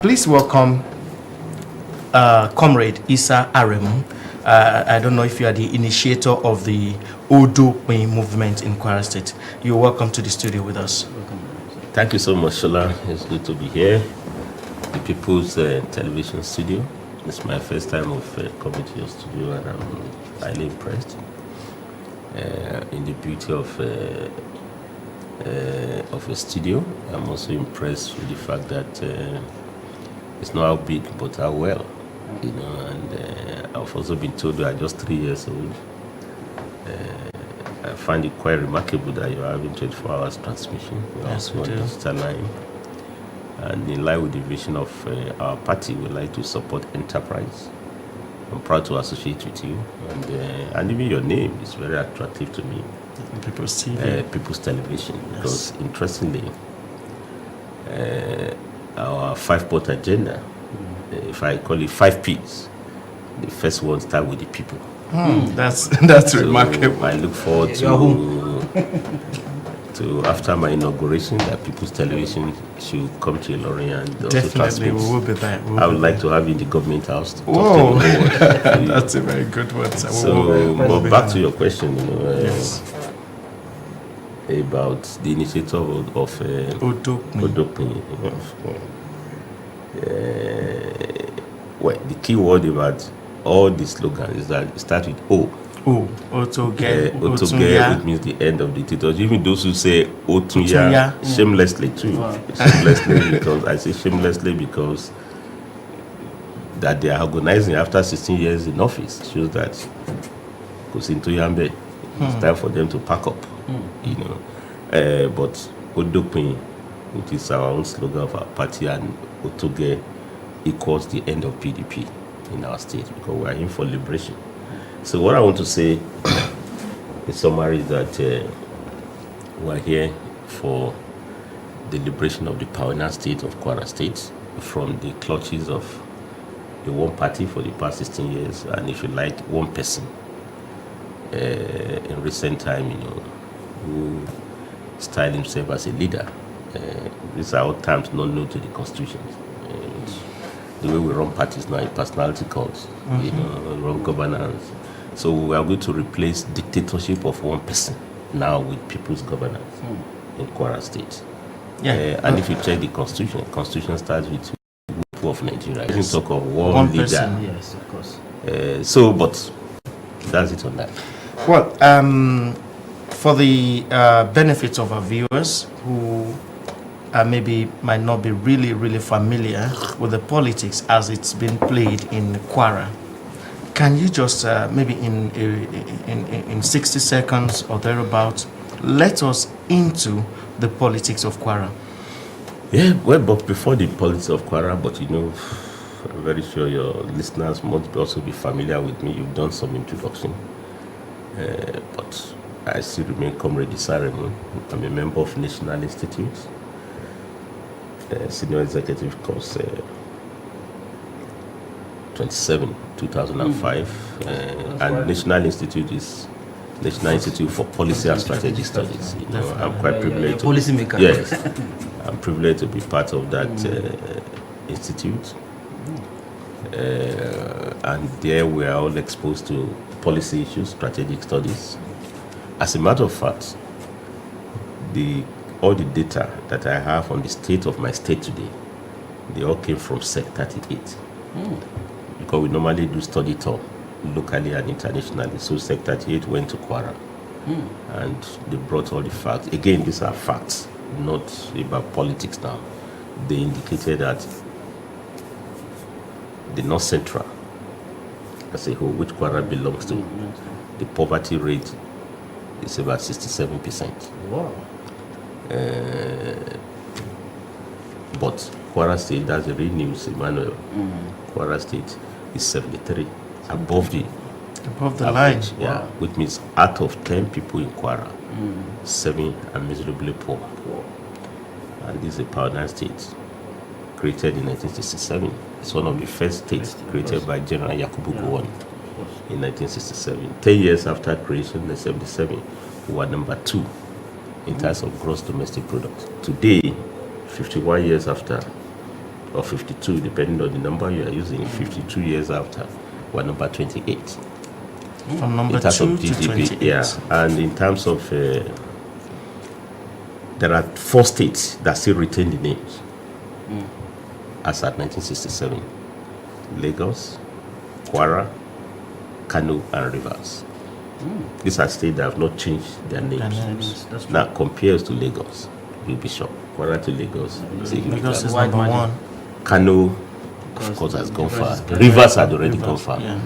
Please welcome Comrade Isa Aremu. I don't know if you are the initiator of the Odokpin movement in Kwara State. You're welcome to the studio with us. Thank you so much, Shola. It's good to be here. The People's Television Studio. It's my first time of coming to your studio, and I'm highly impressed in the beauty of a studio. I'm also impressed with the fact that it's not how big, but how well. You know, and I've also been told that I'm just 3 years old. I find it quite remarkable that you're having 24 hours transmission. You're also on digital line. And in line with the vision of our party, we like to support enterprise. I'm proud to associate with you. And even your name is very attractive to me. People's TV. People's Television. Yes. Because interestingly, our 5-point agenda, if I call it 5 P's, the first one starts with the people. That's so remarkable. I look forward to after my inauguration that People's Television should come to Ilorin and also definitely transmit. we will be there. I would like to have you in the government house. Whoa, that's a very good one. So, but back to your question, yes. About the initiative of Odokpin. Well, the key word about all the slogans is that it starts with O. Otoge, which means the end of the dictatorship. Even those who say Otunya, shamelessly too. Wow. Shamelessly because I say shamelessly because that they are organizing after 16 years in office shows that Kosintuyambe, it's time for them to pack up. You know, but Odokpin, which is our own slogan of our party, and Otoge equals the end of PDP in our state because we are in for liberation. So what I want to say in summary is that we are here for the liberation of the pioneer state of Kwara State from the clutches of the one party for the past 16 years, and if you like, one person in recent time, you know, who styled himself as a leader. These are all terms not known to the Constitution. The way we run parties now, personality cults, you know, run governance. So we are going to replace dictatorship of one person now with people's governance in Kwara State. And if you check the Constitution starts with people of Nigeria. Yes. Talk of one leader. Person. Yes, of course. But that's it on that. Well, for the benefit of our viewers who maybe might not be really familiar with the politics as it's been played in Kwara, can you just maybe in 60 seconds or thereabouts let us into the politics of Kwara? Yeah, well, but before the politics of Kwara, but you know, I'm very sure your listeners must also be familiar with me. You've done some introduction, but I still remain Comrade Isa Aremu. I'm a member of National Institute, Senior Executive Course 27, 2005, and National Institute is National Institute for Policy and Strategic Studies. You know, I'm quite privileged. Policy maker. Yes, I'm privileged to be part of that institute, and there we are all exposed to policy issues, strategic studies. As a matter of fact, all the data that I have on the state of my state today, they all came from SEC 38. Because we normally do study tour locally and internationally. So SEC 38 went to Kwara and they brought all the facts. Again, these are facts, not about politics now. They indicated that the North Central, as a whole, which Kwara belongs to, the poverty rate is about 67%. Wow. But Kwara State, that's the real news, Emmanuel. Kwara State is 73, above the line. Yeah, wow. Which means out of 10 people in Kwara, 7 are miserably poor. And this is a pioneer state created in 1967. It's one of the first states created by General Yakubu Gowon in 1967. 10 years after creation in 77, we were number 2 in terms of gross domestic product. Today, 51 years after or 52, depending on the number you are using. 52 years after, we're number 28. From number in terms 2 of to GDP, 28. yeah. And in terms of, there are 4 states that still retain the names as at 1967. Lagos, Kwara, Kano, and Rivers. These are states that have not changed their names. That's true. Now, compares to Lagos, you'll be shocked. Kwara to Lagos, is a huge Lagos gap. is White number money. 1. Kano, Because of course, has gone Rivers far. is better. Rivers had already gone Rivers, far. yeah.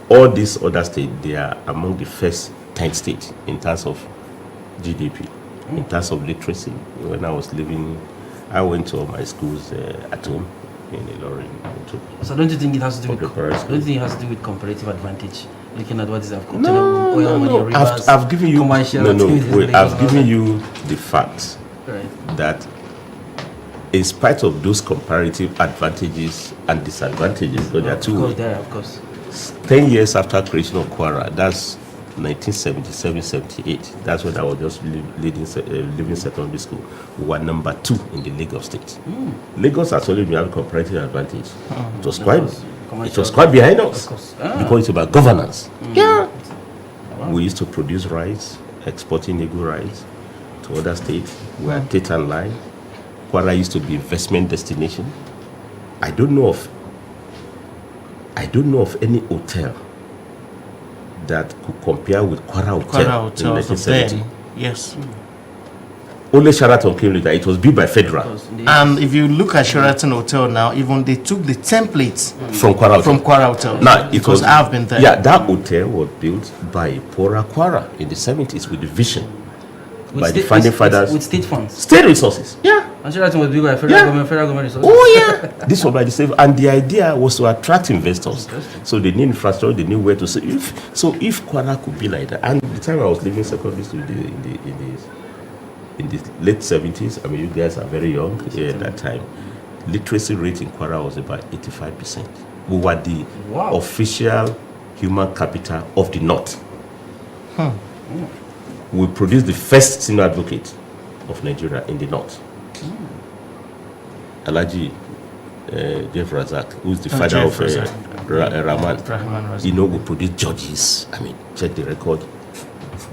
All these other states, they are among the first 10 states in terms of GDP, in terms of literacy. When I was living, I went to all my schools at home in Ilorin. So don't you think it has to do with Public primary don't you think it has to do with comparative advantage? Looking at what is I've No. I've given you commercial no. activities in Wait, Lagos I've and all given that. you the fact Right. that in spite of those comparative advantages and disadvantages, because there are two ways. Of course. 10 years after creation of Kwara, that's 1977-78. That's when I was just leaving secondary school. We were number 2 in the Lagos state. Lagos has always been a comparative advantage. It was quite behind us Of course. because it's about governance. Yeah. We used to produce rice, exporting Eagle rice to other states. We had Tetan line. Kwara used to be investment destination. I don't know of any hotel that could compare with Kwara Hotel, Kwara in Hotels of 1970. then. Yes. Only Sheraton came later. It was built by Federal Of course. In the And if you look at Sheraton Hotel now, even they took the templates from Kwara Hotel. from Kwara Hotel. Now, it because was, I've been there. Yeah, that hotel was built by Pora Kwara in the 70s with the vision with by the state- founding with- fathers. with state funds. State resources. Yeah. And Sheraton was built by Yeah. federal government resources. Oh yeah, this was by the same, and the idea was to attract investors. So they need infrastructure, they need where to say. If Kwara could be like that, and the time I was leaving secondary school in the late 70s, I mean, you guys are very young at that time. Literacy rate in Kwara was about 85%. We were the Wow. official human capital of the North. We produced the first senior advocate of Nigeria in the North. Alhaji Jeff Razak, who's the father Jeff of Razak. Rahman. Rahman Razak. You know, we produced judges. I mean, check the record.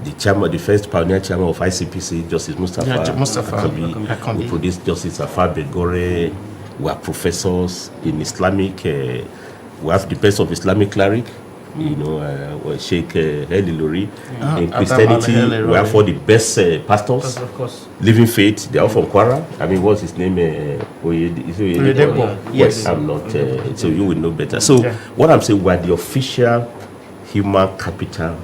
The chairman, the first pioneer chairman of ICPC, Justice Mustafa. Yeah, Mustafa Akambi. We produced Justice Afar Begore. We are professors in Islamic. We have the best of Islamic cleric. You know, Sheikh Heli Lori. In Christianity, Heli we have Lori. all the best pastors. Of course. Living Faith, they are all from Kwara. I mean, what's his name? Oyedepo. Yes, I'm not. So you will know better. So Yeah. what I'm saying, we're the official human capital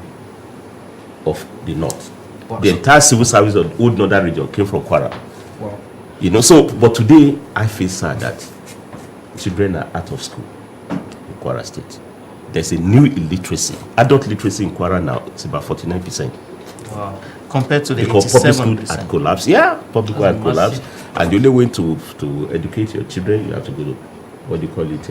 of the North. Wow. The entire civil service of the old northern region came from Kwara. Wow. You know, so but today I feel sad that children are out of school in Kwara State. There's a new illiteracy. Adult literacy in Kwara now is about 49%. Wow. Compared to the Because public school 87%. had collapsed. Yeah, public school had That's collapsed. massive. And the only way to educate your children, you have to go to, what do you call it,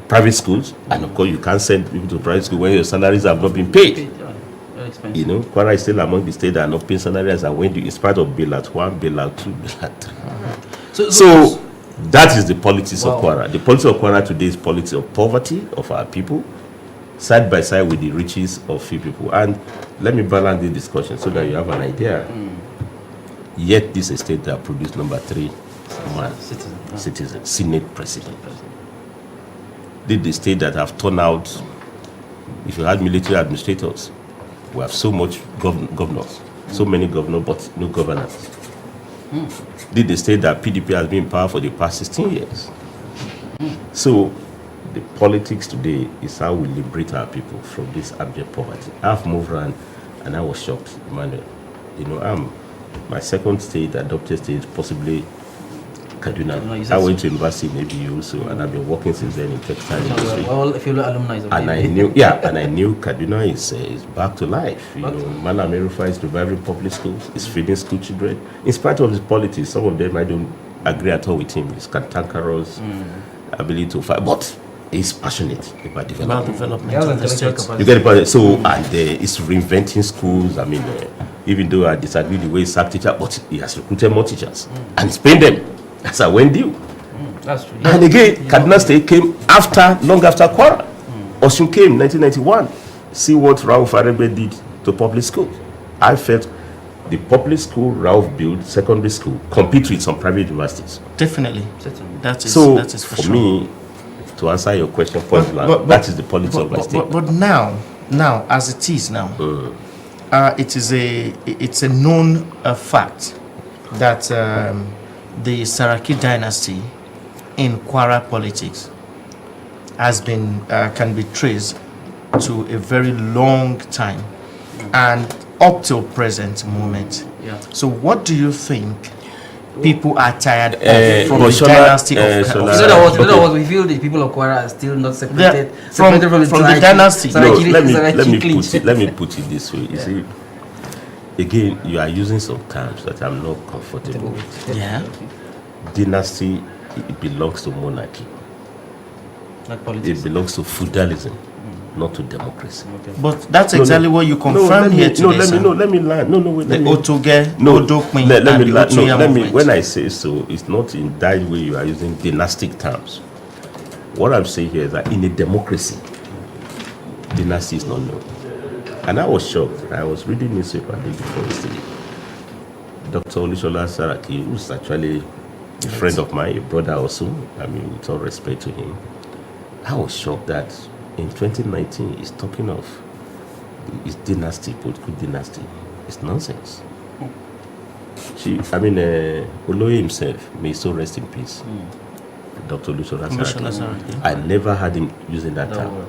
private schools. And of course, you can't send people to private school when your salaries have not been paid. Yeah, very expensive. You know, Kwara is still among the states that are not paying salaries. And when you, in spite of bailout 1, bailout 2, bailout 3. So that is the politics of Wow. Kwara. The politics of Kwara today is politics of poverty of our people, side by side with the riches of few people. And let me balance this discussion so that you have an idea. Yet this estate that produced number 3 man citizen, Senate president. Did the state that have turned out, if you had military administrators, we have so much governors, so many governors, but no governance. Did the state that PDP has been in power for the past 16 years. So the politics today is how we liberate our people from this abject poverty. I've moved around and I was shocked, Emmanuel. You know, my second state, adopted state, possibly Kaduna. No, you I said went so. to university in ABU, so, and I've been working since then in textile industry. Well, if you're alumni of And I knew, and I knew Kaduna is back to life. You know, Malam Erufa is reviving public schools, is feeding school children. In spite of his politics, some of them I don't agree at all with him. He's cantankerous, ability to fight, but he's passionate about development. He has of the intellectual state. capacity. You get the point. So, and he's reinventing schools. I mean, even though I disagree the way he sacked teachers, but he has recruited more teachers and he's paying them. That's a when due. That's true. And again, Kaduna State came long after Kwara. Osun came 1991. See what Rauf Arebe did to public school. I felt the public school Rauf built, secondary school, compete with some private universities. Definitely. Certainly. That is for for sure. me, to answer your question, point blank, that is the politics of my state. But now, as it is now, it's a known fact that the Saraki dynasty in Kwara politics has been can be traced to a very long time, and up till present moment. Yeah. So, what do you think people are tired of from the Shola, dynasty of Shola, You know Okay. what? We feel the people of Kwara are still not separated, from separated the Saraki. dynasty. No, Saraki- let Saraki me clique. let me put it this way. You see, again, you are using some terms that I'm not comfortable with. Yeah. Dynasty, it belongs to monarchy. Like It politics. belongs to feudalism, not to democracy. Okay. But that's exactly what you confirm here today, sir. Let me land. Wait, The let me- Otoge, No, Odokpin, let and me, the la- no, Otuya let me, movement. when I say so, it's not in that way you are using dynastic terms. What I'm saying here is that in a democracy, dynasty is not known. And I was shocked. I was reading newspaper day before yesterday. Dr. Olusola Saraki, who's actually a friend of mine, a brother also, I mean, with all respect to him, I was shocked that in 2019 he's talking of his dynasty, political dynasty. It's nonsense. Oloye himself, may he so rest in peace. Dr. Olusola Olusola Saraki. Saraki. I never had him using that That term. word.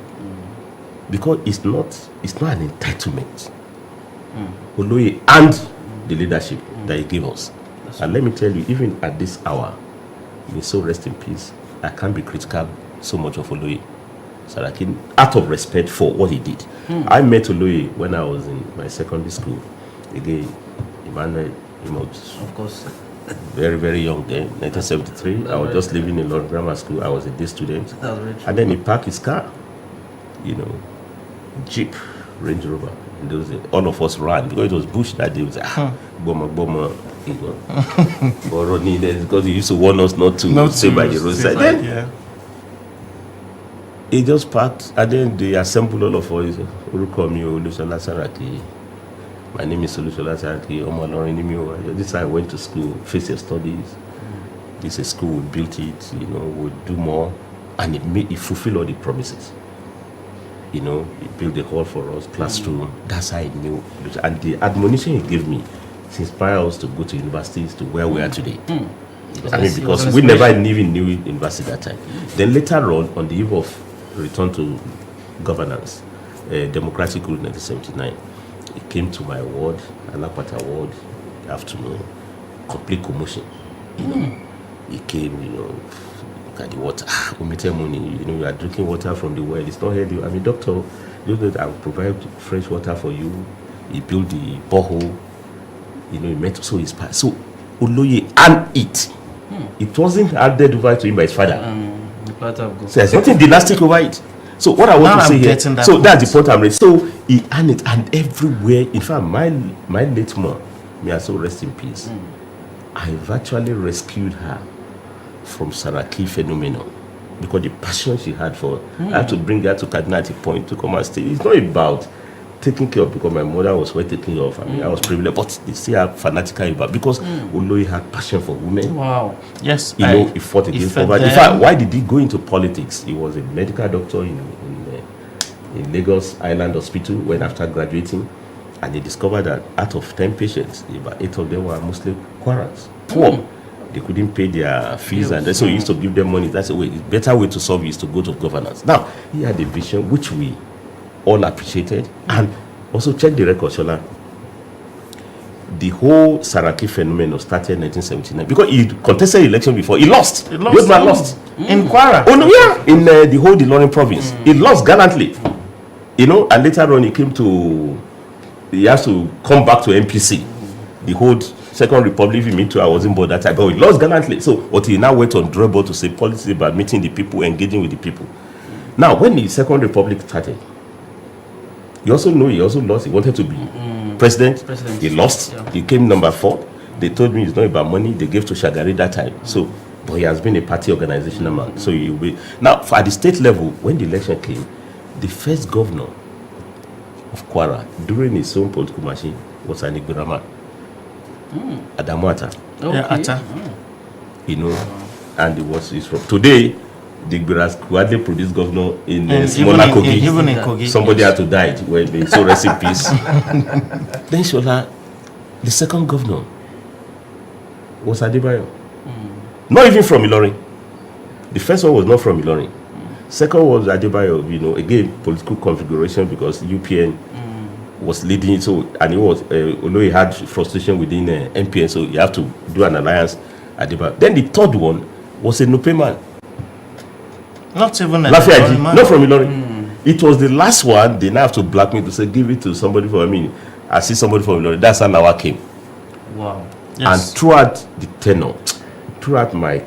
Because it's not an entitlement. Oloye and the leadership that he gave us. And let me tell you, even at this hour, may so rest in peace, I can't be critical so much of Oloye Saraki out of respect for what he did. I met Oloye when I was in my secondary school. Again, Emmanuel, Of course. very, very young then, 1973. I was just living in Lord Grammar School. I was a day student. That was very true. And then he parked his car, Jeep, Range Rover. And those, all of us ran because it was bush that day. We was bomber, but running there because he used to warn us not to stay by the roadside. Then Yeah. he just parked, and then they assembled all of us. Uruko mi o, Olusola Saraki. My name is Olusola Saraki. Omolorin ni mi o. This time I went to school, face your studies. This is a school, we built it, we'll do more. And it fulfilled all the promises. He built the hall for us, classroom. That's how I knew. And the admonition he gave me inspired us to go to universities to where we are today. Because we never even knew university that time. Then later on the eve of return to governance, democratic rule 1979, he came to my ward, Alapata ward, afternoon, complete commotion. He came, look at the water. You are drinking water from the well. It's not healthy. Doctor, I'll provide fresh water for you. He built the borehole. He met so his part. So Oloye and it. It wasn't added over to him by his father. So there's nothing dynastic over it. So what I want Now to say I'm here, getting that so point. that's the point I'm raising. So he earned it, and everywhere. In fact, my late mom, may I so rest in peace. I virtually rescued her from Saraki phenomenon because the passion she had for. I had to bring her to Kaduna at a point to come and stay. It's not about taking care of, because my mother was well taken care of. I was privileged, but they still have fanatical about because Oloye had passion for women. Wow. Yes. He fought against poverty. In fact, why did he go into politics? He was a medical doctor in Lagos Island Hospital when after graduating, and he discovered that out of 10 patients, about 8 of them were Muslim Kwarans, poor. They couldn't pay their fees, and so he used to give them money. That's the way. The better way to solve it is to go to governance. Now, he had a vision which we all appreciated, and also check the record, Shola. The whole Saraki phenomenon started in 1979 because he contested election before. He lost. The old man lost. In Kwara. Oh no, yeah, in the whole Ilorin province. He lost gallantly. And later on he has to come back to MPC. The whole Second Republic, me too, I wasn't born that time, but he lost gallantly. So, but he now went on Drebo to say policy about meeting the people, engaging with the people. Now, when the Second Republic started, he also lost. He wanted to be president. He lost. Yeah. He came number 4. They told me it's not about money. They gave to Shagari that time. So But he has been a party organizational man. So he will be. Now, at the state level, when the election came, the first governor of Kwara during his own political machine was Anik Birama. Adamu Atta. Okay. Yeah, Atta. You know, and it was his from today. The Gbiras hardly produced governor in smaller Kogi. Even in Kogi. Somebody had to die when they so rest in peace. Then Shola, the second governor was Adebayo. Not even from Ilorin. The first one was not from Ilorin. Second was Adebayo, you know, again, political configuration because UPN was leading, so, and it was, although he had frustration within MPN, so you have to do an alliance, Adebayo. Then the third one was a Nupe man. Not even a Lafiaji, man. not from Ilorin. It was the last one, they now have to blackmail to say, give it to somebody from, I see somebody from Ilorin. That's how Nawa came. Wow. Yes. And throughout the tenure, throughout my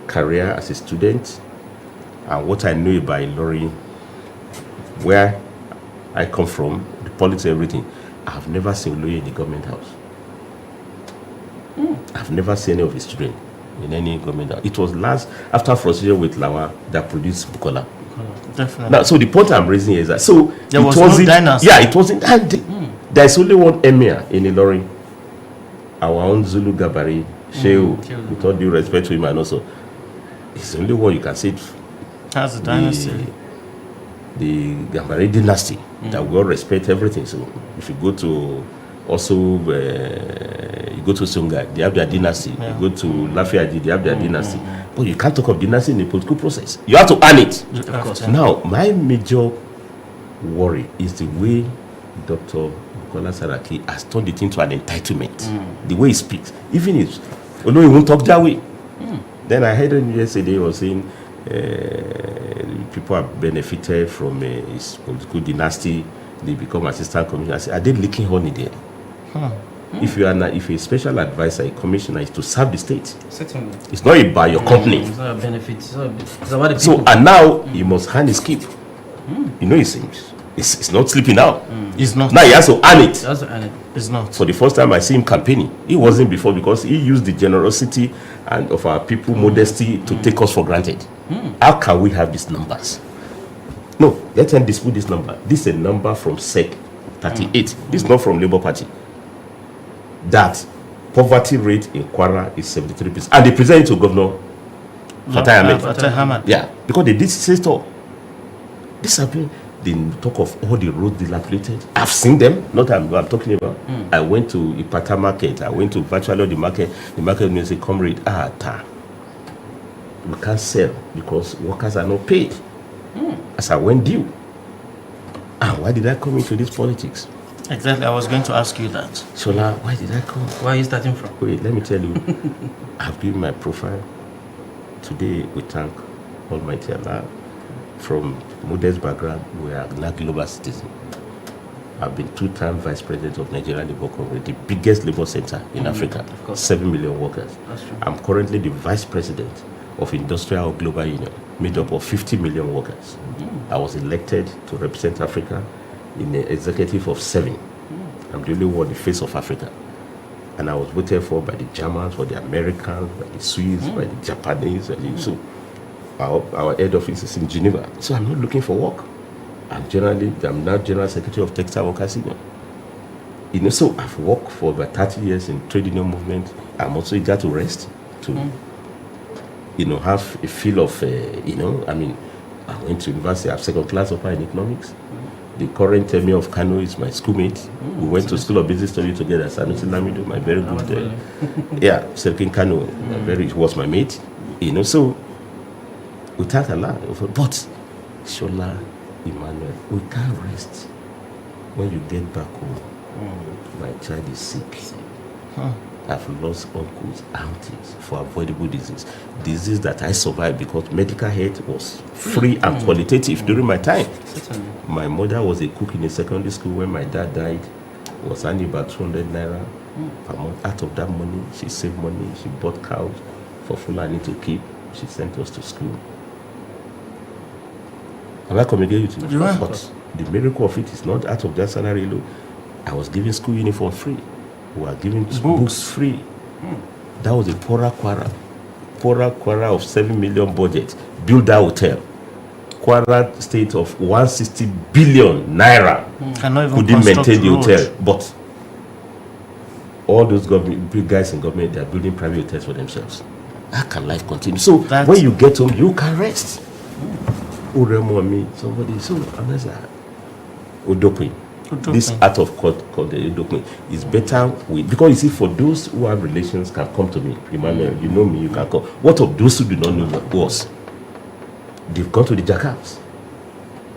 career as a student, and what I know about Ilorin, where I come from, the politics, everything, I've never seen Oloye in the government house. I've never seen any of his children in any government house. It was last, after frustration with Lawa, that produced Bukola. Definitely. Now, so the point I'm raising is that, so There it was no wasn't, dynasty. yeah, it wasn't, and there's only one emir in Ilorin, our own Zulu Gabari, Shehu, Shehu. with all due respect to him, and also, it's the only one you can say Has a dynasty. the Gambari dynasty that we all respect everything. So if you go to also you go to Songa, they have their dynasty. Yeah. You go to Lafiaji, they have their dynasty. But you can't talk of dynasty in the political process. You have to earn it. Of course. Now, my major worry is the way Dr. Bukola Saraki has turned it into an entitlement. The way he speaks, even if, although he won't talk that way. Then I heard him yesterday, he was saying people have benefited from his political dynasty. They become assistant commissioner. I said, are they leaking honey there? If you are not, if a special advisor, a commissioner, is to serve the state, Certainly. it's not about your company. It's not a benefit. It's about the people. So and now he must hand his keep. You know, it's not sleeping out. It's not. Now he has to earn it. That's and It's not. For the first time I see him campaigning. He wasn't before because he used the generosity and of our people modesty to take us for granted. How can we have these numbers? No, let them dispute this number. This is a number from SEC 38. This is not from Labour Party. That poverty rate in Kwara is 73%. And they present it to Governor Fatai Ahmed. Fatai Ahmed. Yeah, because they did say so. This have been, they talk of all the roads dilapidated. I've seen them, not I'm talking about. I went to Ipata market, I went to virtually the market will say, comrade, we can't sell because workers are not paid. As I went due. And why did I come into this politics? Exactly. I was going to ask you that. Shola, why did I come? where are you starting from? Wait, let me tell you. I've given my profile. Today, we thank Almighty Allah. From modest background, we are now global citizen. I've been 2-time vice president of Nigeria Labour Congress, the biggest labor center in Africa, of course. 7 million workers. That's true. I'm currently the vice president of Industrial Global Union, made up of 50 million workers. I was elected to represent Africa in the executive of 7. I'm the only one, the face of Africa. And I was voted for by the Germans, by the Americans, by the Swedes, by the Japanese. So our head office is in Geneva. So I'm not looking for work. I'm now General Secretary of Textile Workers Union. You know, so I've worked for about 30 years in trade union movement. I'm also eager to rest, to have a feel of, I went to university, I have second class upper in economics. The current emir of Kano is my schoolmate. We went to School of Business Studies together. Sanusi Lamido, my very good, Serkin Kano, he was my mate. So we thank Allah. But, Shola, Emmanuel, we can't rest. When you get back home, my child is sick. I've lost uncles, aunties for avoidable disease that I survived because medical health was free and qualitative during my time. Certainly. My mother was a cook in a secondary school. When my dad died, was earning about 200 naira per month. Out of that money, she saved money. She bought cows for Fulani to keep. She sent us to school. Have I communicated with you? Yeah. But the miracle of it is not out of that salary low. I was giving school uniform free. We were giving books free. That was a poorer Kwara. poorer Kwara of 7 million budget build that hotel. Kwara state of 160 billion naira Cannot even couldn't construct maintain the road. hotel. But all those government, big guys in government, they are building private hotels for themselves. How can life continue? So That's- when you get home, you can rest. Uremo me, somebody. So I'm just like, Udokwe. This Udokwe. art of court called the Udokwe is better with, because you see, for those who have relations can come to me. Emmanuel, you know me, you can come. What of those who do not know what was? They've gone to the jackals.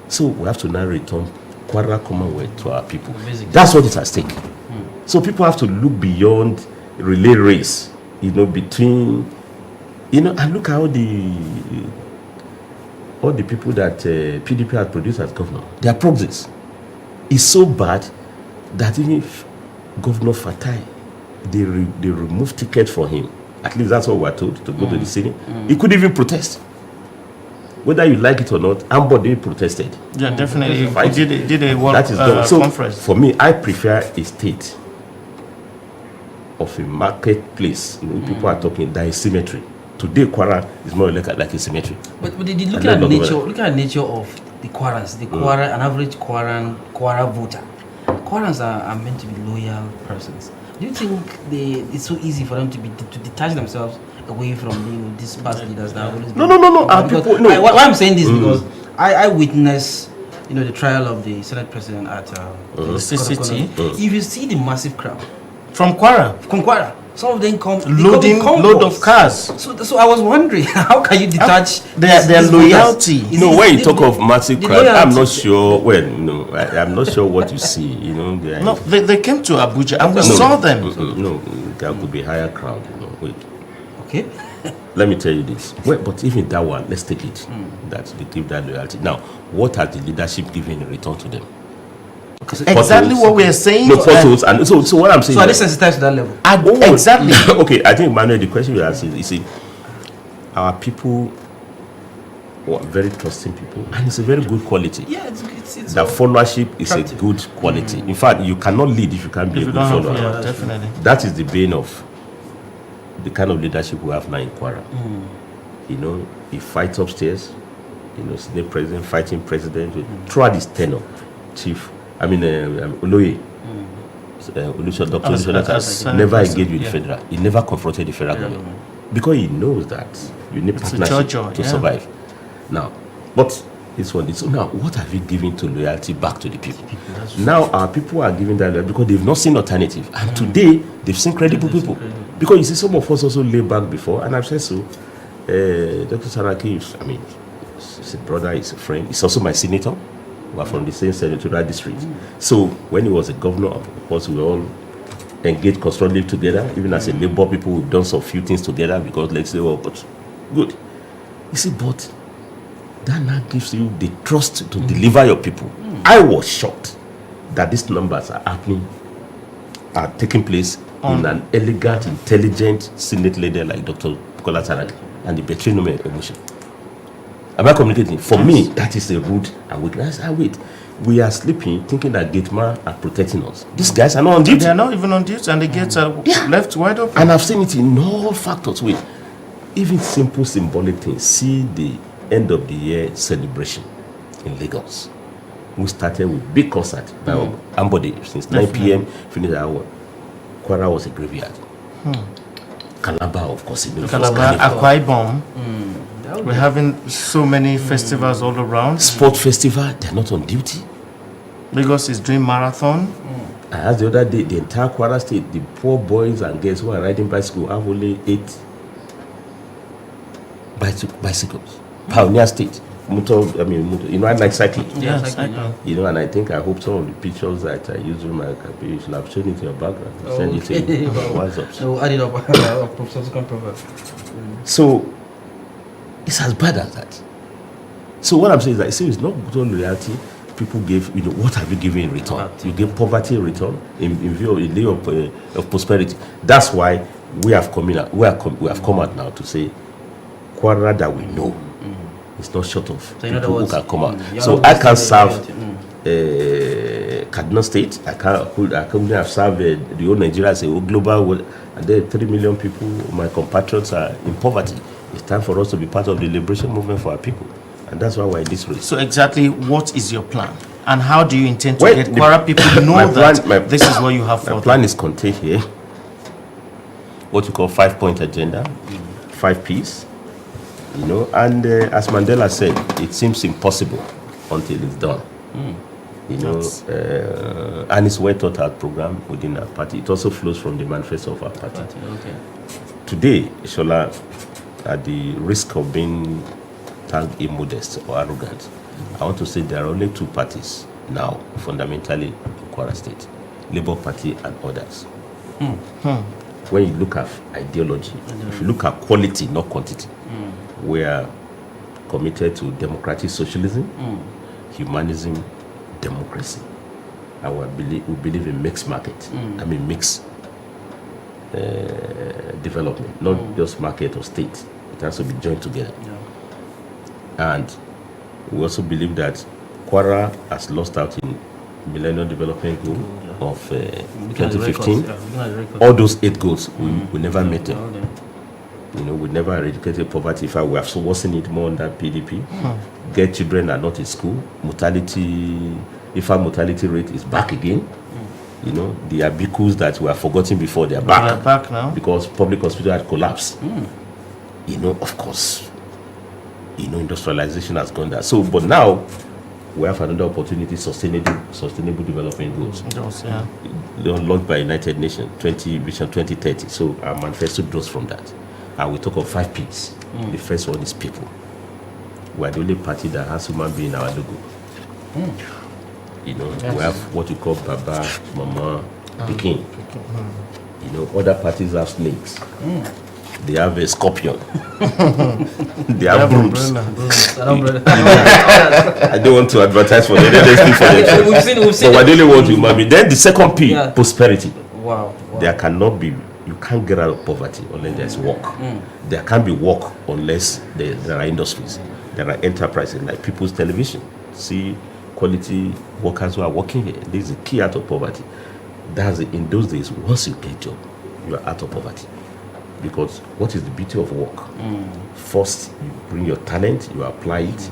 So we have to now return Kwara Commonwealth to our people. Basically. That's what is at stake. So people have to look beyond relay race, between, and look how all the people that PDP has produced as governor, they are proxies. It's so bad that even if Governor Fatai, they remove ticket for him. At least that's what we're told, to go to the city. He could even protest. Whether you like it or not, Ambode protested. Yeah, definitely. Fight. He did a world That is done. So conference. for me, I prefer a state of a marketplace. People are talking that is symmetry. Today, Kwara is more like a symmetry. But look And at then nature. Look at nature of the Kwarans. The Kwara, an average Kwara voter. Kwarans are meant to be loyal persons. Do you think it's so easy for them to detach themselves away from these past leaders that have always been? No. Our Because people, no. why I'm saying this because I witnessed the trial of the Senate president at CCT. If you see the massive crowd From Kwara, from Kwara, some of them come loading load of cars. So I was wondering, how can you detach Their these loyalty? voters? When you talk of massive the crowd, I'm loyalty- not sure. Well, no, I'm not sure what you see. They are- No, they came to Abuja and we No, saw them. No, there could be higher crowd. Wait. Okay. Let me tell you this. Well, but even that one, let's take it. That they give that loyalty. Now, what has the leadership given in return to them? Exactly what we are saying. No potholes, and so what I'm saying. So are they is- sensitized to that level? Exactly. Okay, I think Manuel, the question you asked is, you see, our people were very trusting people, and it's a very good quality. Yeah, it's The followership is a attractive. good quality. In fact, you cannot lead if you can't be If a you good don't follower. have, yeah, definitely. That is the bane of the kind of leadership we have now in Kwara. He fights upstairs, Senate president fighting president throughout his tenure. Oloye, Dr. As Olusegun never president, engaged with the federal. He never confronted the federal government because he knows that you need It's a partnership jojo, to yeah. survive. Now, but this one is so now. What have you given to loyalty back to the people? Now our people are giving that loyalty because they've not seen alternative, and today they've seen credible people. Because you see, some of us also lay back before, and I've said so. Dr. Saraki, he's a brother, he's a friend. He's also my senator. We are from the same senatorial district. So when he was a governor, of course, we all engaged constructively together. Even as a labor people, we've done some few things together because let's say, well, but good. You see, but that now gives you the trust to deliver your people. I was shocked that these numbers are taking place in an elegant, intelligent Senate leader like Dr. Bukola Saraki and the between emotion. Am I communicating? For me, that is a rude and weakness. Wait, we are sleeping thinking that Gateman are protecting us. These guys are not on duty. They are not even on duty and the gates are left wide open. And I've seen it in all factors. Wait, even simple symbolic things. See the end of the year celebration in Lagos. We started with big concert by Ambode since 9 p.m. Finished at hour. Kwara was a graveyard. Calabar, of course, Calabar, Akwa Ibom. We're having so many festivals all around. Sport festival, they're not on duty. Lagos is doing marathon. I asked the other day, the entire Kwara state, the poor boys and girls who are riding bicycle have only 8 bicycles. Pioneer State. I like cycling. Yeah, Yes, cycling, I yeah. know. And I think I hope some of the pictures that I use in my campaign, you should have shown it to your background. Send it to Okay. you. WhatsApp. So we'll add it up. Subsequent proverb. So it's as bad as that. So what I'm saying is that it's not good loyalty. People give, what have you given in return? You give poverty in return in view of a day of prosperity. That's why we have come out now to say Kwara that we know. It's not short of So in other people who words, can come out. you're So not I boosting can the serve loyalty. Kaduna State. I couldn't have served the whole Nigeria as a whole global world. And there are 3 million people, my compatriots, are in poverty. time for us to be part of the liberation movement for our people. And that's why we're in this race. So exactly what is your plan? And how do you intend to Well, get Kwara people to know that this is what you have for My them? plan is contained here. What you call 5-point agenda, 5 P's. You know, and as Mandela said, it seems impossible until it's done. You know, and it's well thought out program within our party. It also flows from the manifesto of our party. Okay. Today, Shola, at the risk of being tagged immodest or arrogant, I want to say there are only 2 parties now, fundamentally, in Kwara State: Labour Party and others. When you look at ideology, if you look at quality, not quantity, we are committed to democratic socialism, humanism, democracy. And we believe in mixed market. I mean mixed development, not just market or state. It has to be joined together. And we also believe that Kwara has lost out in Millennium Development Goal of 2015. All those 8 goals, we never met them. You know, we never eradicated poverty. In fact, we have so worsened it more under PDP. Get children are not in school. Mortality rate is back again. You know, the abicus that were forgotten before, they are back. They're back now. Because public hospital had collapsed. You know, of course, you know, industrialization has gone there. So, but now, we have another opportunity, sustainable development goals. Launched by United Nations, Vision 2030. So our manifesto draws from that. And we talk of 5 P's. The first one is people. We are the only party that has human being in our logo. You know, we have what you call Baba, Mama, Pikin. You know, other parties have snakes. They have a scorpion. They have brooms. I don't want to advertise for them. They speak for themselves. We've seen. So I really want human being. Then the second P, prosperity. Wow. There cannot be, you can't get out of poverty unless there's work. There can't be work unless there are industries. There are enterprises like People's Television. See quality workers who are working here. This is the key out of poverty. That's in those days, once you get a job, you are out of poverty. Because what is the beauty of work? First, you bring your talent, you apply it,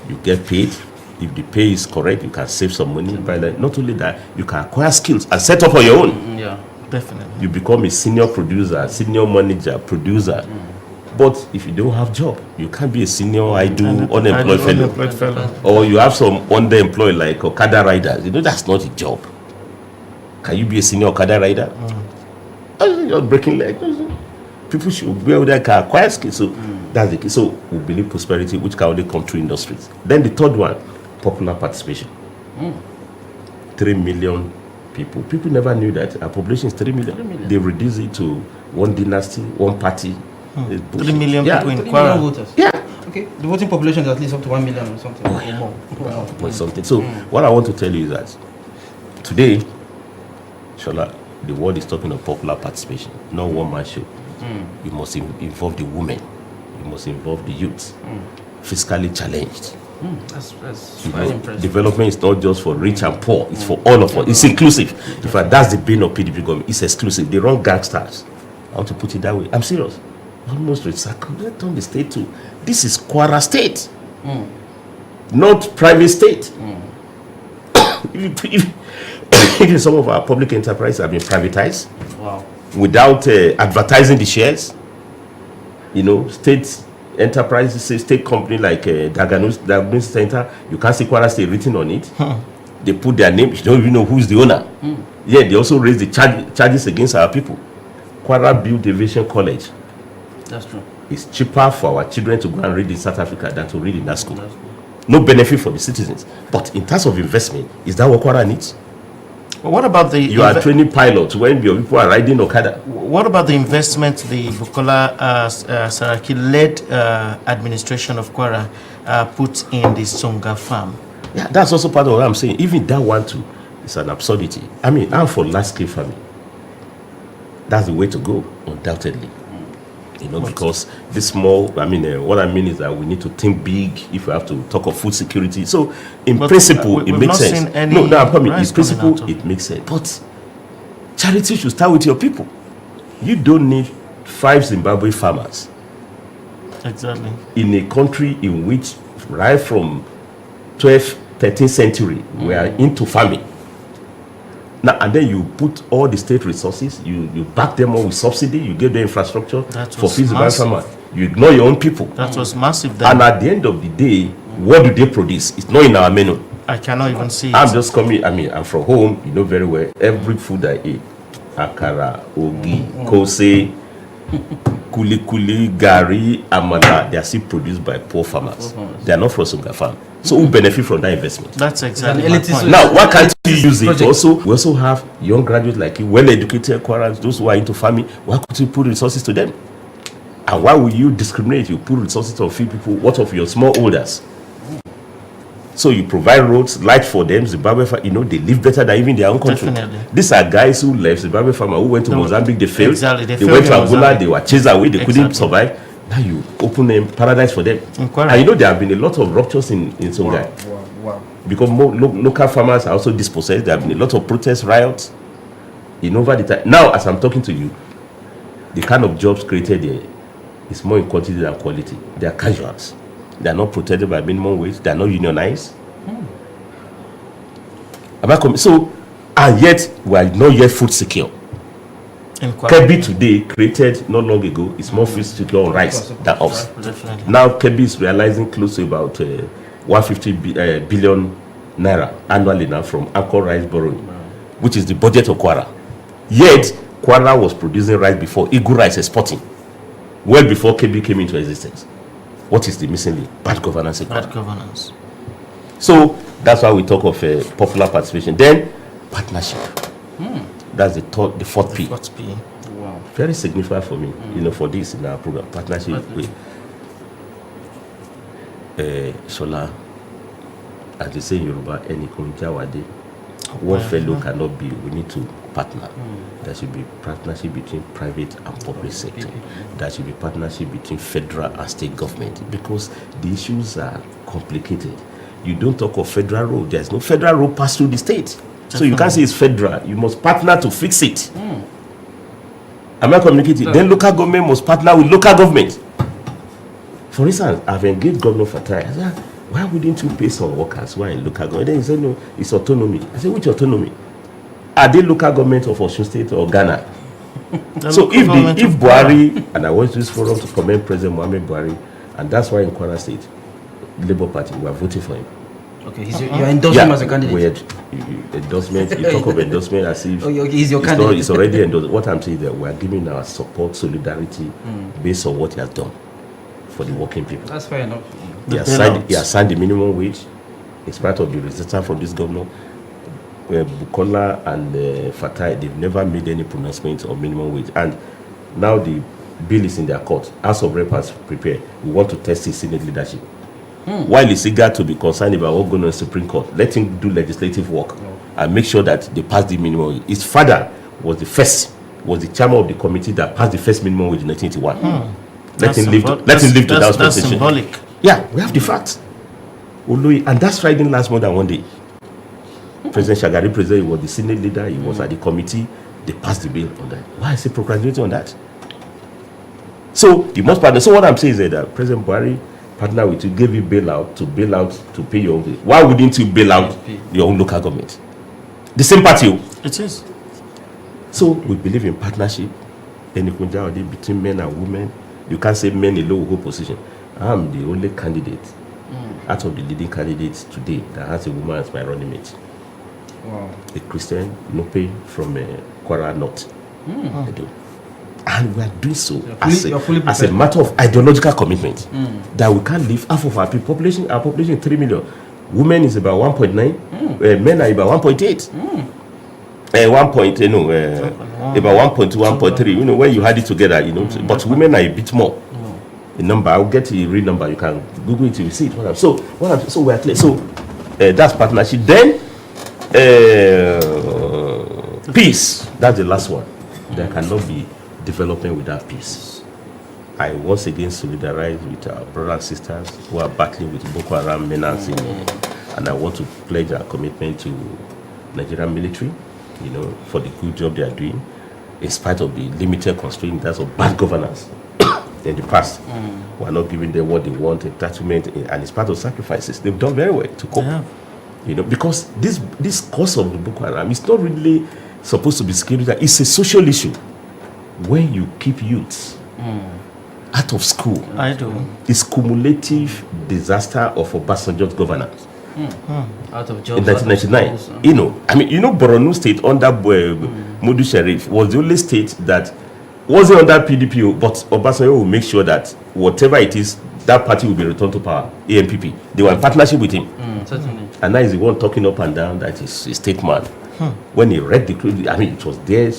you get paid. If the pay is correct, you can save some money. But not only that, you can acquire skills and set up on your own. Definitely. You become a senior producer, senior manager, producer. But if you don't have job, you can't be a senior unemployed fellow. Or you have some underemployed like Okada riders. You know, that's not a job. Can you be a senior Okada rider? You're breaking legs. People should be able to acquire skills. So that's the key. So we believe prosperity, which can only come through industries. Then the third one, popular participation. 3 million people. People never knew that our population is 3 million. They reduce it to one dynasty, one party. 3 million people in 3 million Kwara. voters. Yeah. Okay. The voting population is at least up to 1 million or something. Or more. Or something. So what I want to tell you is that today, Shola, the world is talking of popular participation, not one-man show. You must involve the women. You must involve the youth. Fiscally challenged. That's quite impressive. Development is not just for rich and poor. It's for all of us. It's inclusive. In fact, that's the bane of PDP government. It's exclusive. They run gangsters. I want to put it that way. I'm serious. Almost circumvent on the state too. This is Kwara State, not private state. Even some of our public enterprises have been privatized. Wow. Without advertising the shares. You know, state enterprises, state company like Daganus Center, you can't see Kwara State written on it. They put their name, you don't even know who's the owner. Yeah, they also raise the charges against our people. Kwara built Aviation College. That's true. It's cheaper for our children to go and read in South Africa than to read in that school. No benefit for the citizens. But in terms of investment, is that what Kwara needs? But what about the You are training pilots when your people are riding Okada. What about the investment the Bukola Saraki-led administration of Kwara put in the Songa farm? Yeah, that's also part of what I'm saying. Even that one too is an absurdity. I mean, I'm for large-scale farming. That's the way to go, undoubtedly. You know, because this small, what I mean is that we need to think big if we have to talk of food security. So, in principle, it makes sense. In principle, it makes sense. But charity should start with your people. You don't need 5 Zimbabwe farmers Exactly. In a country in which, right from 12th, 13th century, we are into farming. Now, and then you put all the state resources, you back them all with subsidy, you give them infrastructure That for was feasible massive. farmers. You ignore your own people. That was massive then. And at the end of the day, what do they produce? It's not in our menu. I cannot even see it. I'm just coming, I'm from home, you know very well. Every food I eat, akara, ogi, kose, kuli kuli, gari, amala, they are still produced by poor farmers. They are not from Sunga farm. So who benefit from that investment? That's exactly An my elitist- point. Now, why can't you use it? Project. We also have young graduates like you, well-educated Kwarans, those who are into farming. Why could you put resources to them? And why will you discriminate? You put resources to a few people. What of your small holders? So you provide roads, light for them. Zimbabwe, they live better than even their own country. Definitely. These are guys who left Zimbabwe farmer who went to Mozambique. They failed. Exactly, they They failed went to in Angola. Mozambique. They were chased away. They couldn't Exactly. survive. Now you open a paradise for them. Kwara. And there have been a lot of ruptures in Songhai. Wow. Because more local farmers are also dispossessed. There have been a lot of protests, riots, over the time. Now, as I'm talking to you, the kind of jobs created there is more in quantity than quality. They are casuals. They are not protected by minimum wage. They are not unionized. So, and yet, we are not yet food secure. In Kwara. Kebi today, created not long ago, is more food secure on rice than us. Definitely. Now Kebi is realizing close to about 150 billion naira annually now from Anchor rice borrowing, which is the budget of Kwara. Yet Kwara was producing rice before Eagle Rice exporting, well before Kebi came into existence. What is the missing link? Bad governance in Kwara. Bad governance. So that's why we talk of popular participation. Then partnership. That's the fourth P. What's P? Wow. Very significant for me, for this in our program. Partnership with Shola, as they say in Yoruba, Enikun Jawade. One fellow cannot be, we need to partner. There should be partnership between private and public sector. There should be partnership between federal and state government, because the issues are complicated. You don't talk of federal road. There's no federal road pass through the state. So you can't say it's federal. You must partner to fix it. Am I communicating? Then local government must partner with local government. For instance, I've engaged Governor Fatai. I said, why wouldn't you pay some workers who are in local government? Then he said, no, it's autonomy. I said, which autonomy? Are they local government of Osun State or Ghana? So if Buhari, and I want this forum to commend President Muhammad Buhari, and that's why in Kwara State, Labour Party, we are voting for him. Okay, you're endorsing him as a candidate. Endorsement. You talk of endorsement as if He's your candidate. it's already endorsed. What I'm saying is that we are giving our support, solidarity, based on what he has done for the working people. That's fair enough. He has signed the minimum wage, in spite of the resistance from this governor. Bukola and Fatai, they've never made any pronouncement on minimum wage, and now the bill is in their court. House of Rep has prepared. We want to test his Senate leadership. While he's eager to be concerned about what going on in the Supreme Court, let him do legislative work and make sure that they pass the minimum wage. His father was the chairman of the committee that passed the first minimum wage in 1981. Let him live to that That's position. symbolic. Yeah, we have the facts. And that's riding last more than one day. President Shagari President was the Senate leader, he was at the committee, they passed the bill on that. Why is he procrastinating on that? So you must partner. So what I'm saying is that President Buhari partner with you, gave you bailout to pay your own bill. Why wouldn't you bail out your own local government? The same party. It is. So we believe in partnership, between men and women. You can't say men alone will hold position. I'm the only candidate out of the leading candidates today that has a woman as my running mate. Wow. A Christian, Nope from Kwara North. I do. And we are doing so as a matter of ideological commitment that we can't leave half of our people. Our population is 3 million. Women is about 1.9. Men are about 1.8. About 1.2, 1.3. When you add it together, but women are a bit more. The number, I'll get the real number. You can Google it, you will see it. So we are clear. So that's partnership. Then peace. That's the last one. There cannot be development without peace. I once again solidarize with our brothers and sisters who are battling with Boko Haram menace, and I want to pledge our commitment to Nigerian military, for the good job they are doing, in spite of the limited constraints of bad governance in the past. We are not giving them what they want, entitlement, and it's part of sacrifices. They've done very well to cope. Yeah. You know, because this cause of the Boko Haram is not really supposed to be security. It's a social issue. When you keep youths out of school, I do. it's cumulative disaster of Obasanjo's governance. Out of In jobs. 1999, you know, I mean, you know, Borno State under Modu Sharif was the only state that wasn't under PDP, but Obasanjo will make sure that whatever it is, that party will be returned to power. ANPP, they were in partnership with him, Certainly. and now he's the one talking up and down that he's a state man. When he read the, I mean, it was there.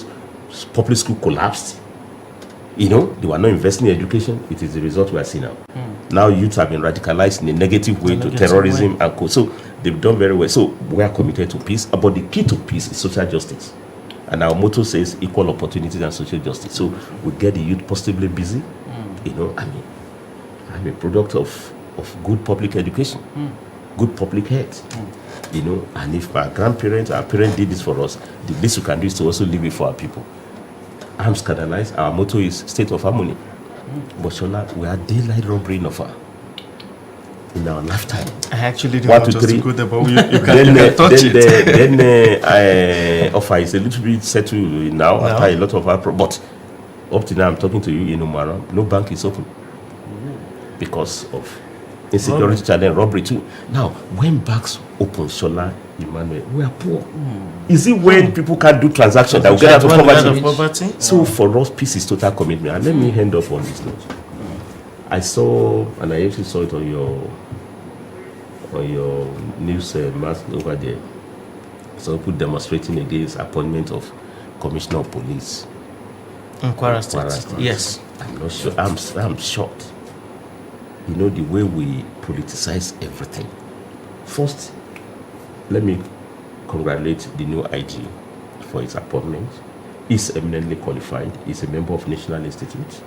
Public school collapsed. You know, they were not investing in education. It is the result we are seeing now. Now youths have been radicalized in a negative way to terrorism and co. So they've done very well. So we are committed to peace. But the key to peace is social justice. And our motto says equal opportunities and social justice. So we get the youth positively busy. You know, I mean, I'm a product of good public education, good public health. You know, and if our grandparents, our parents did this for us, the least we can do is to also leave it for our people. I'm scandalized. Our motto is state of harmony. But Shola, we are daylight robbery in Offa in our lifetime. I actually don't 1, want 2, us 3. to go there, but you can touch it. Then Offa is a little bit settled now after a lot of our but up to now I'm talking to you in Umara, no bank is open because of insecurity challenge, robbery too. Now, when banks open, Shola, Emmanuel, we are poor. Is it when people can't do transactions that will get out of poverty? So for us, peace is total commitment. And let me end up on this note. I saw, and I actually saw it on your news mask over there. Some people demonstrating against appointment of commissioner of police in Kwara State. Yes. I'm not sure. I'm shocked. You know, the way we politicize everything. First, let me congratulate the new IG for his appointment. He's eminently qualified. He's a member of National Institute.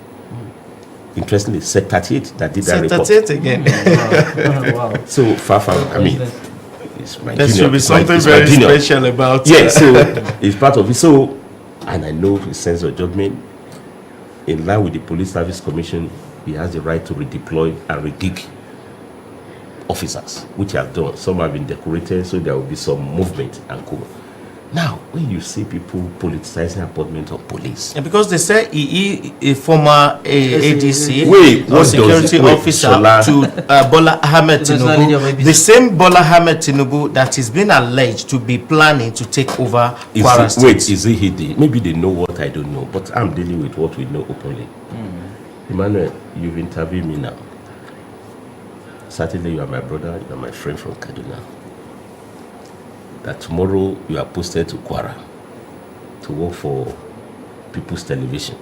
Interestingly, Sec 38 that did that report. Sec 38 again. Wow. So far from, I mean, it's my there junior. should be something it's very junior. special about Yeah, so it's part of it. So, and I know his sense of judgment. In line with the Police Service Commission, he has the right to redeploy and re-gig officers, which he has done. Some have been decorated, so there will be some movement and co. Now, when you see people politicizing appointment of police, and because they say he a former ADC, Wait, or what security does- wait, officer Shola. to Bola Ahmed The national leader of Tinubu, APC. the same Bola Ahmed Tinubu that is being alleged to be planning to take over Kwara State. wait, is it hidden? Maybe they know what I don't know, but I'm dealing with what we know openly. Emmanuel, you've interviewed me now. Certainly, you are my brother, you are my friend from Kaduna. That tomorrow you are posted to Kwara to work for People's Television.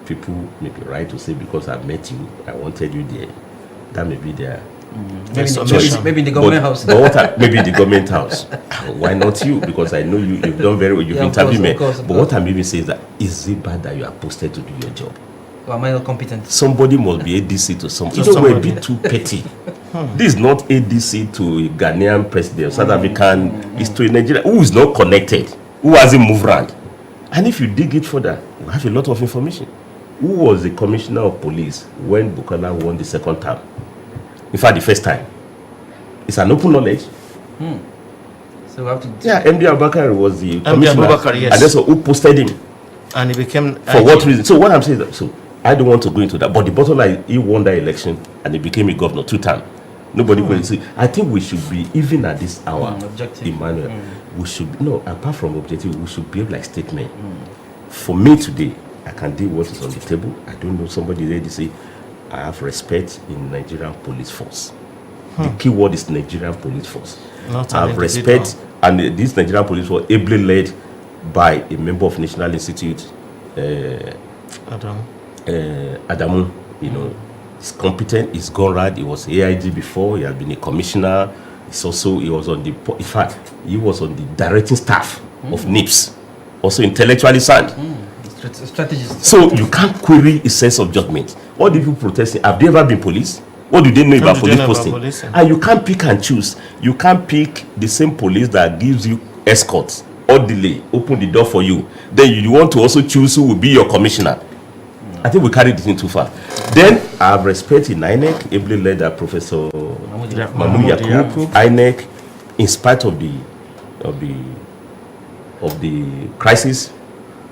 People may be right to say, because I met you, I wanted you there. That may be their Maybe in the government house. maybe the government house. Why not you? Because I know you've done very well. You've Yeah, of interviewed me. course, of But course. what I'm even saying is that, is it bad that you are posted to do your job? Or am I not competent? Somebody must be ADC to some. To You know, we're a somebody. bit too petty. This is not ADC to a Ghanaian president, South African. It's to a Nigerian who is not connected, who hasn't moved around. And if you dig it further, we have a lot of information. Who was the commissioner of police when Bukola won the second term? In fact, the first time. It's an open knowledge. So we have to. Yeah, MD Abubakar was the MD commissioner. Abubakar, yes. And that's who posted him. And he became For what reason? So what I'm saying is that, so I don't want to go into that. But the bottom line, he won that election and he became a governor 2 times. Nobody will say. I think we should be, even at this hour, Objective. Emmanuel, we should, no, apart from objective, we should behave like statesmen. For me today, I can deal what is on the table. I don't know, somebody there to say, I have respect in Nigerian police force. The key word is Nigerian police force. Not I an have individual. respect, and this Nigerian police force ably led by a member of National Institute, Adamu. You know, he's competent, he's gone right. He was AIG before, he had been a commissioner. He was on the, in fact, he was on the directing staff of NIPS. Also intellectually sound. Strategist. So you can't query his sense of judgment. All the people protesting, have they ever been police? What do they know about do they police know about posting? policing? And you can't pick and choose. You can't pick the same police that gives you escorts or delay, open the door for you. Then you want to also choose who will be your commissioner. I think we carried it in too far. Then I have respect in INEC, ably led by Professor Mahmoud Yakub. INEC, in spite of the crisis,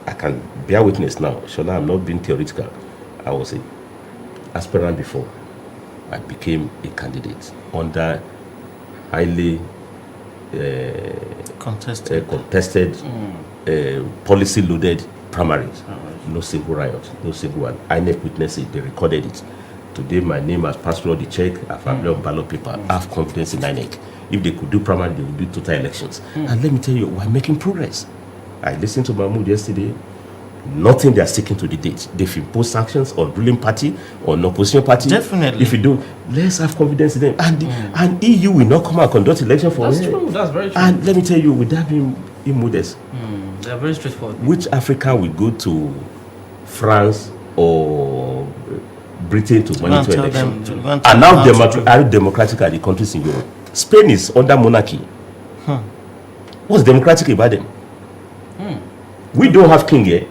I can bear witness now. Shola, I'm not being theoretical. I was an aspirant before. I became a candidate under highly contested policy-loaded primaries. No single riot, no single one. INEC witnessed it, they recorded it. Today, my name has passed through the check. I have on ballot paper. I have confidence in INEC. If they could do primary, they would do total elections. And let me tell you, we're making progress. I listened to Mahmoud yesterday. Nothing they are sticking to the date. They've imposed sanctions on ruling party, on opposition party. Definitely. If you do, let's have confidence in them. And EU will not come and conduct election for us. That's true. That's very true. And let me tell you, without being immodest, they are very straightforward. which African will go to France or Britain to monitor election? And now democratic are the countries in Europe. Spain is under monarchy. What's democratic about them? We don't have king here.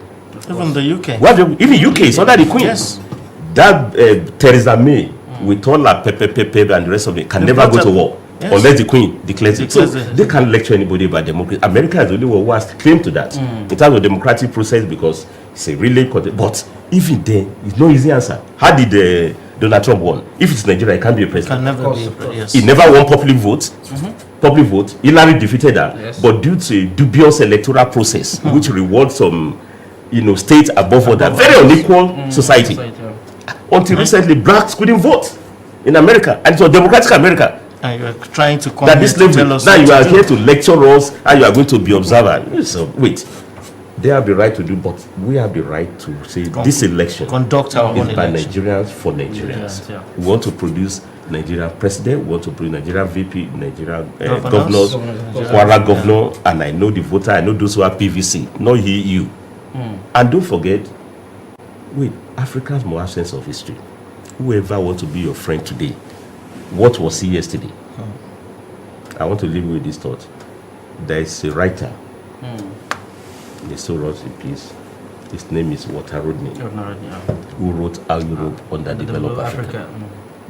Even the UK. Even UK is under the queen. Yes. That Theresa May, with all her Pepe and the rest of it, can never go to war. Yes. Unless the queen declares it. So Declares it. they can't lecture anybody about democracy. America is the only one who has claim to that in terms of democratic process, because it's a really but even then it's no easy answer. How did Donald Trump won? If it's Nigeria, it can't be a president. Can never be. Yes. He never won public vote. Public vote. Hillary defeated her, Yes. but due to a dubious electoral process, which rewards some, states above other, very unequal society. Until recently, blacks couldn't vote in America, and it was democratic America. And you are trying to come That here this to level, tell us now what you are to here do. to lecture us, and you are going to be observer. So wait, they have the right to do, but we have the right to say this election Conduct our own is by election. Nigerians for Nigerians. Yeah. We want to produce Nigerian president, we want to produce Nigerian VP, Nigerian Governors. governors, Kwara governor, and I know the voter, I know those who are PVC, not you. And don't forget, wait, Africans must have sense of history. Whoever wants to be your friend today, what was he yesterday? I want to leave you with this thought. There is a writer, he still wrote a piece. His name is Walter Rodney, who wrote How Europe Underdeveloped Africa.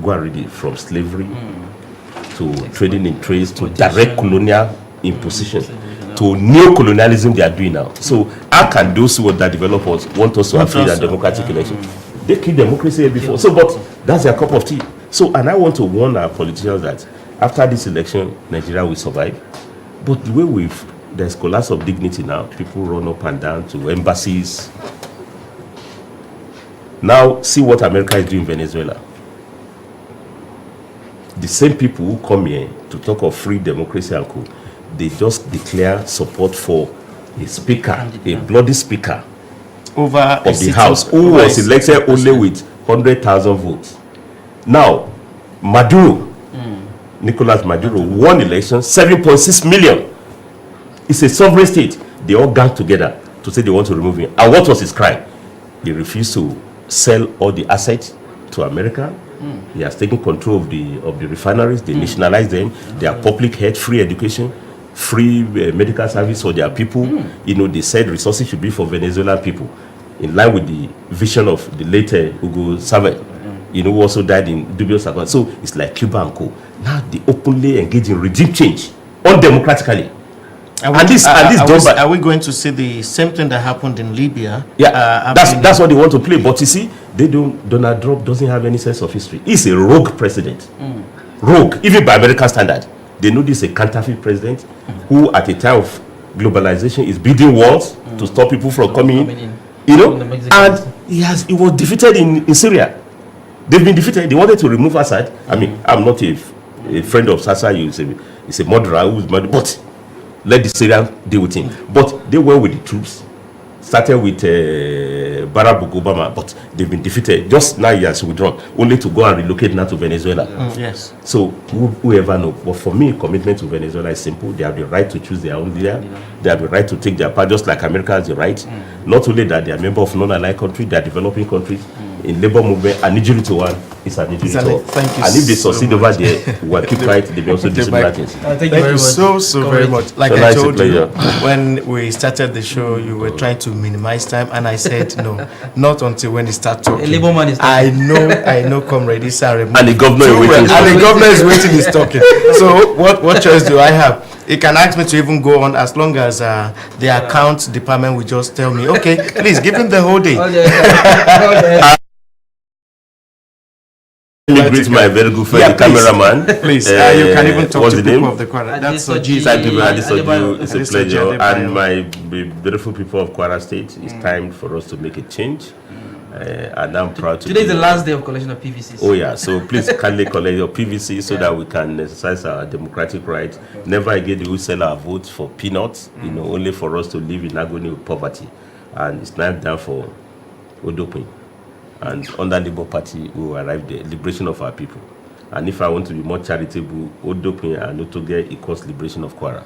Go and read it, from slavery to trading in trades to direct colonial imposition to neo-colonialism they are doing now. So how can those who are the developers want us to have free and democratic elections? They killed democracy here before. So, but that's their cup of tea. So, and I want to warn our politicians that after this election, Nigeria will survive. But the way there's collapse of dignity now, people run up and down to embassies. Now, see what America is doing in Venezuela. The same people who come here to talk of free democracy and co, they just declare support for a speaker, a bloody speaker Over of the House, who was elected only with 100,000 votes. Now, Maduro, Nicolas Maduro, won election, 7.6 million. It's a sovereign state. They all gang together to say they want to remove him. And what was his crime? He refused to sell all the assets to America. He has taken control of the refineries. They nationalized them. They are public health, free education, free medical service for their people. They said resources should be for Venezuelan people, in line with the vision of the late Hugo Chavez, who also died in dubious circumstances. So it's like Cuba and co. Now they openly engage in regime change, undemocratically. Are we going to see the same thing that happened in Libya? Yeah, that's what they want to play. But you see, Donald Trump doesn't have any sense of history. He's a rogue president. Rogue, even by American standard. They know this is a counterfeit president who, at a time of globalization, is building walls to stop people from coming in. And he was defeated in Syria. They've been defeated. They wanted to remove Assad. I mean, I'm not a friend of Assad. He's a murderer who's murdered, but let the Syrians deal with him. But they were with the troops. Started with Barack Obama, but they've been defeated. Just now he has withdrawn, only to go and relocate now to Venezuela. Yes. So whoever knows. But for me, commitment to Venezuela is simple. They have the right to choose their own leader. They have the right to take their part, just like America has the right. Not only that, they are member of non-allied countries, they are developing countries. In labor movement, an injury to one is an injury to all. Thank you and if they so succeed much. over there, we'll keep quiet. They may also do similar things. Thank Thank you so very much. Like So I nice to told play you, you. when we started the show, you were trying to minimize time, and I said no, not until when you start talking. A labor man is I know, Comrade Issa Remo. And the governor is waiting. And the governor is waiting, is talking. So what choice do I have? He can ask me to even go on as long as the account department will just tell me, okay, please give him the whole day. Let me greet my very good friend, Yeah, the cameraman. Please, you can even talk what's to the people name? of the Kwara. That's Adesoji. Soji. Thank you, Adebayo. Adesoji. It's a Adesoji pleasure. Adebayo. And my beautiful people of Kwara State, it's time for us to make a change. And I'm proud to Today is be- the last day of collection of PVCs. Oh yeah, so please kindly collect your PVC so that we can exercise our democratic right. Never again do we sell our votes for peanuts, only for us to live in agony with poverty. And it's not down for Odopin. And under Labour Party, we will arrive there, liberation of our people. And if I want to be more charitable, Odopin and Otoge equals liberation of Kwara.